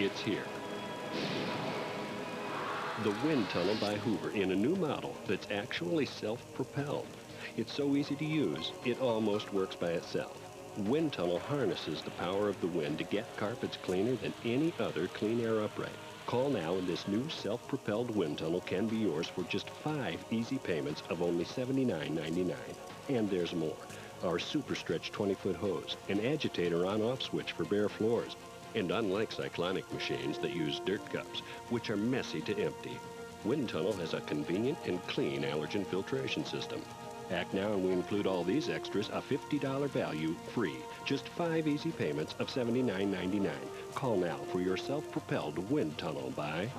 It's here. The WindTunnel by Hoover in a new model that's actually self-propelled. It's so easy to use, it almost works by itself. WindTunnel harnesses the power of the wind to get carpets cleaner than any other clean air upright. Call now and this new self-propelled WindTunnel can be yours for just 5 easy payments of only $79.99. And there's more. Our super stretch 20-foot hose, an agitator on-off switch for bare floors, and unlike cyclonic machines that use dirt cups, which are messy to empty, WindTunnel has a convenient and clean allergen filtration system. Act now and we include all these extras, a $50 value, free. Just 5 easy payments of $79.99. Call now for your self-propelled WindTunnel by